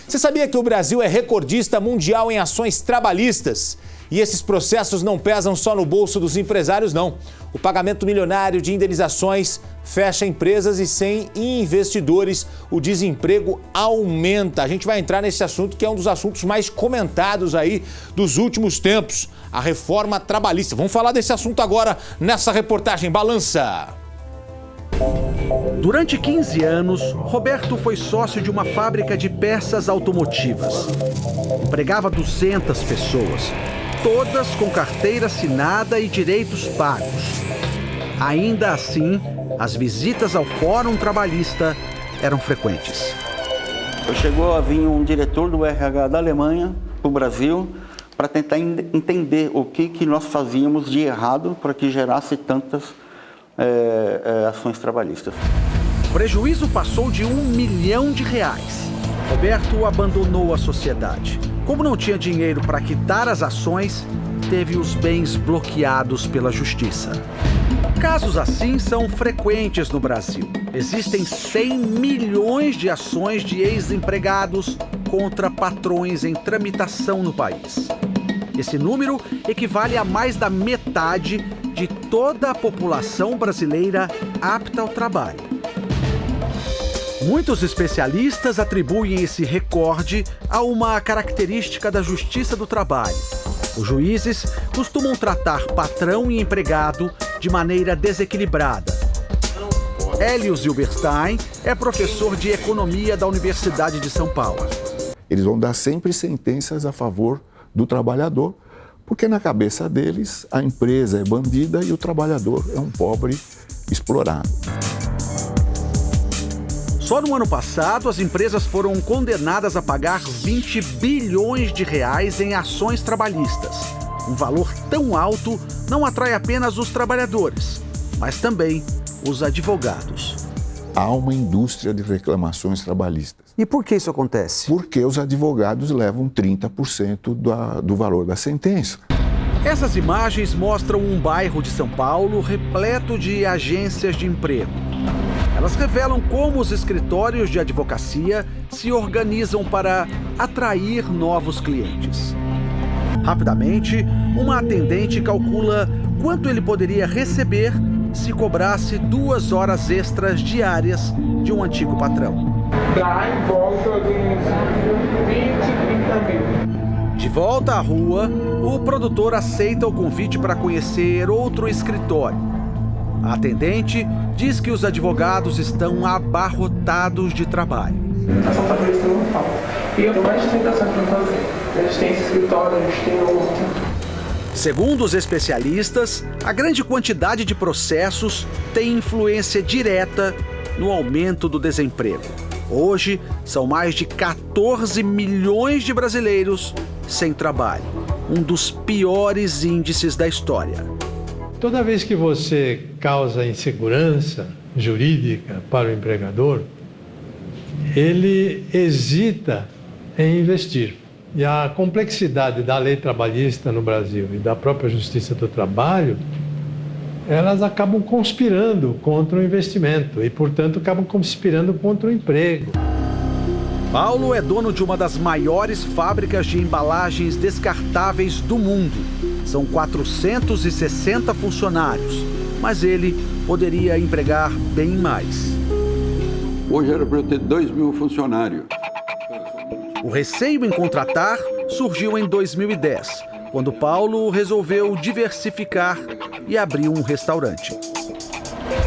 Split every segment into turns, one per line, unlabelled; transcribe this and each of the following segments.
Você sabia que o Brasil é recordista mundial em ações trabalhistas? E esses processos não pesam só no bolso dos empresários, não. O pagamento milionário de indenizações fecha empresas e sem investidores o desemprego aumenta. A gente vai entrar nesse assunto que é um dos assuntos mais comentados aí dos últimos tempos, a reforma trabalhista. Vamos falar desse assunto agora nessa reportagem Balança.
Durante 15 anos, Roberto foi sócio de uma fábrica de peças automotivas. Empregava 200 pessoas, todas com carteira assinada e direitos pagos. Ainda assim, as visitas ao Fórum Trabalhista eram frequentes.
Chegou a vir um diretor do RH da Alemanha para o Brasil para tentar entender o que nós fazíamos de errado para que gerasse tantas ações trabalhistas.
O prejuízo passou de R$1 milhão. Roberto abandonou a sociedade. Como não tinha dinheiro para quitar as ações, teve os bens bloqueados pela justiça. Casos assim são frequentes no Brasil. Existem 100 milhões de ações de ex-empregados contra patrões em tramitação no país. Esse número equivale a mais da metade de toda a população brasileira apta ao trabalho. Muitos especialistas atribuem esse recorde a uma característica da Justiça do Trabalho. Os juízes costumam tratar patrão e empregado de maneira desequilibrada. Hélio Zilberstein é professor de Economia da Universidade de São Paulo.
Eles vão dar sempre sentenças a favor do trabalhador, porque na cabeça deles a empresa é bandida e o trabalhador é um pobre explorado.
Só no ano passado, as empresas foram condenadas a pagar R$20 bilhões em ações trabalhistas. Um valor tão alto não atrai apenas os trabalhadores, mas também os advogados.
Há uma indústria de reclamações trabalhistas.
E por que isso acontece?
Porque os advogados levam 30% do valor da sentença.
Essas imagens mostram um bairro de São Paulo repleto de agências de emprego. Elas revelam como os escritórios de advocacia se organizam para atrair novos clientes. Rapidamente, uma atendente calcula quanto ele poderia receber se cobrasse 2 horas extras diárias de um antigo patrão.
Dá em volta de uns 20, 30 mil.
De volta à rua, o produtor aceita o convite para conhecer outro escritório. A atendente diz que os advogados estão abarrotados de trabalho.
A ação trabalhista não falta. E eu tenho mais de 30 ações para fazer. A gente tem esse escritório, a gente tem outro.
Segundo os especialistas, a grande quantidade de processos tem influência direta no aumento do desemprego. Hoje, são mais de 14 milhões de brasileiros sem trabalho, um dos piores índices da história.
Toda vez que você causa insegurança jurídica para o empregador, ele hesita em investir. E a complexidade da lei trabalhista no Brasil e da própria Justiça do Trabalho, elas acabam conspirando contra o investimento e, portanto, acabam conspirando contra o emprego.
Paulo é dono de uma das maiores fábricas de embalagens descartáveis do mundo. São 460 funcionários, mas ele poderia empregar bem mais.
Hoje era para eu ter 2.000 funcionários.
O receio em contratar surgiu em 2010, quando Paulo resolveu diversificar e abriu um restaurante.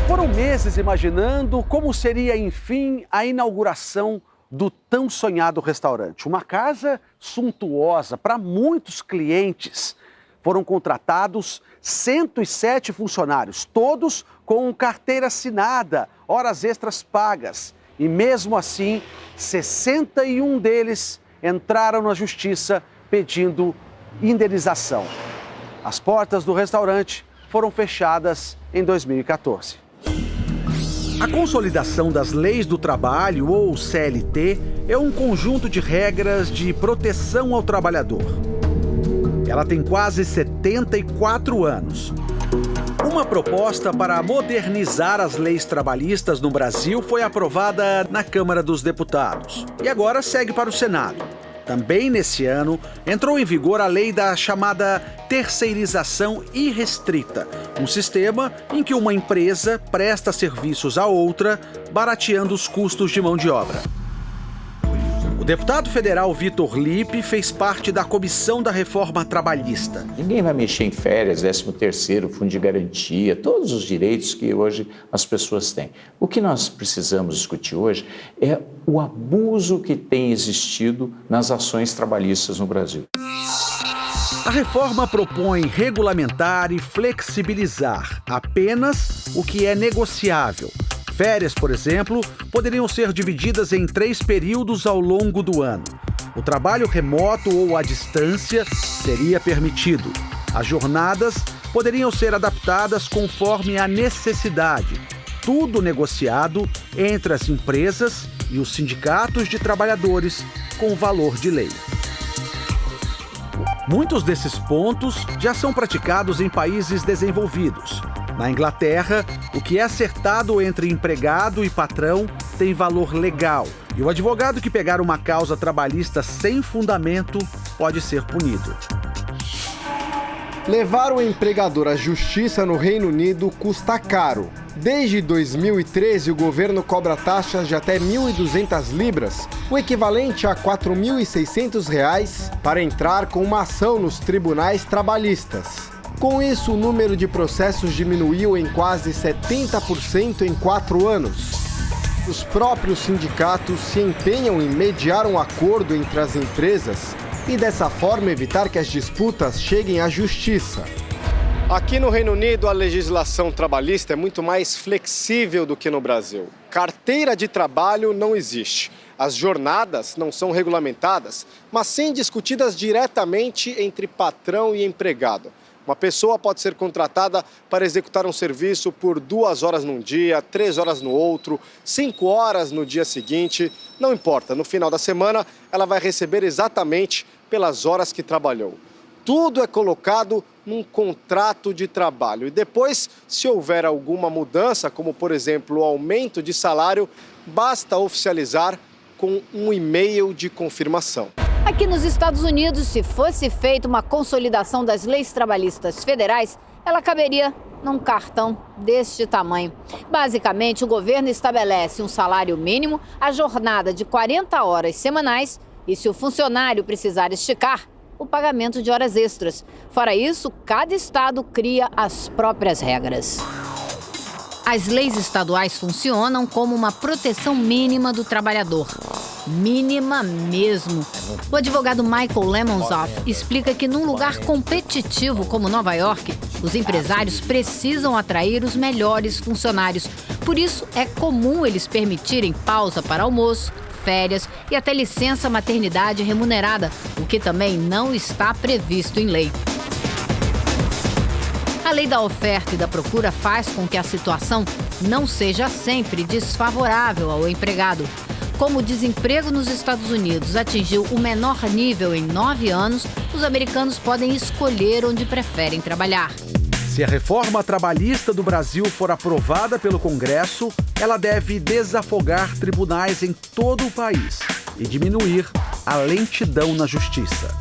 Foram meses imaginando como seria, enfim, a inauguração do tão sonhado restaurante. Uma casa suntuosa para muitos clientes. Foram contratados 107 funcionários, todos com carteira assinada, horas extras pagas. E mesmo assim, 61 deles entraram na justiça pedindo indenização. As portas do restaurante foram fechadas em 2014. A consolidação das leis do trabalho, ou CLT, é um conjunto de regras de proteção ao trabalhador. Ela tem quase 74 anos. Uma proposta para modernizar as leis trabalhistas no Brasil foi aprovada na Câmara dos Deputados e agora segue para o Senado. Também nesse ano, entrou em vigor a lei da chamada terceirização irrestrita, um sistema em que uma empresa presta serviços a outra, barateando os custos de mão de obra. O deputado federal Vitor Lippe fez parte da comissão da reforma trabalhista.
Ninguém vai mexer em férias, 13º, fundo de garantia, todos os direitos que hoje as pessoas têm. O que nós precisamos discutir hoje é o abuso que tem existido nas ações trabalhistas no Brasil.
A reforma propõe regulamentar e flexibilizar apenas o que é negociável. Férias, por exemplo, poderiam ser divididas em 3 períodos ao longo do ano. O trabalho remoto ou à distância seria permitido. As jornadas poderiam ser adaptadas conforme a necessidade. Tudo negociado entre as empresas e os sindicatos de trabalhadores com valor de lei. Muitos desses pontos já são praticados em países desenvolvidos. Na Inglaterra, o que é acertado entre empregado e patrão tem valor legal. E o advogado que pegar uma causa trabalhista sem fundamento pode ser punido.
Levar o empregador à justiça no Reino Unido custa caro. Desde 2013, o governo cobra taxas de até 1.200 libras, o equivalente a R$ 4.600, para entrar com uma ação nos tribunais trabalhistas. Com isso, o número de processos diminuiu em quase 70% em 4 anos. Os próprios sindicatos se empenham em mediar um acordo entre as empresas e, dessa forma, evitar que as disputas cheguem à justiça. Aqui no Reino Unido, a legislação trabalhista é muito mais flexível do que no Brasil. Carteira de trabalho não existe. As jornadas não são regulamentadas, mas sim discutidas diretamente entre patrão e empregado. Uma pessoa pode ser contratada para executar um serviço por 2 horas num dia, 3 horas no outro, 5 horas no dia seguinte. Não importa, no final da semana ela vai receber exatamente pelas horas que trabalhou. Tudo é colocado num contrato de trabalho. E depois, se houver alguma mudança, como por exemplo o aumento de salário, basta oficializar com um e-mail de confirmação.
Aqui nos Estados Unidos, se fosse feita uma consolidação das leis trabalhistas federais, ela caberia num cartão deste tamanho. Basicamente, o governo estabelece um salário mínimo, a jornada de 40 horas semanais e, se o funcionário precisar esticar, o pagamento de horas extras. Fora isso, cada estado cria as próprias regras. As leis estaduais funcionam como uma proteção mínima do trabalhador. Mínima mesmo. O advogado Michael Lemonsoff explica que num lugar competitivo como Nova York, os empresários precisam atrair os melhores funcionários. Por isso, é comum eles permitirem pausa para almoço, férias e até licença maternidade remunerada, o que também não está previsto em lei. A lei da oferta e da procura faz com que a situação não seja sempre desfavorável ao empregado. Como o desemprego nos Estados Unidos atingiu o menor nível em 9 anos, os americanos podem escolher onde preferem trabalhar.
Se a reforma trabalhista do Brasil for aprovada pelo Congresso, ela deve desafogar tribunais em todo o país e diminuir a lentidão na justiça.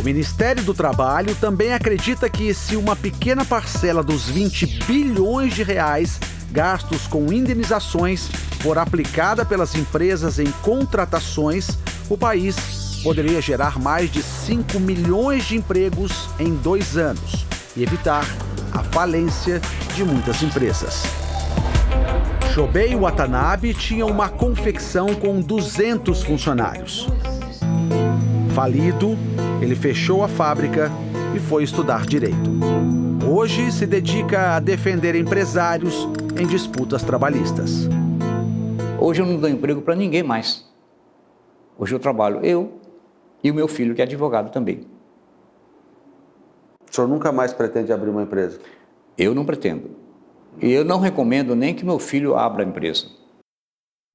O Ministério do Trabalho também acredita que, se uma pequena parcela dos 20 bilhões de reais gastos com indenizações for aplicada pelas empresas em contratações, o país poderia gerar mais de 5 milhões de empregos em 2 anos e evitar a falência de muitas empresas. Shobei Watanabe tinha uma confecção com 200 funcionários. Falido, ele fechou a fábrica e foi estudar direito. Hoje se dedica a defender empresários em disputas trabalhistas.
Hoje eu não dou emprego para ninguém mais. Hoje eu trabalho eu e o meu filho, que é advogado também.
O senhor nunca mais pretende abrir uma empresa?
Eu não pretendo. E eu não recomendo nem que meu filho abra a empresa.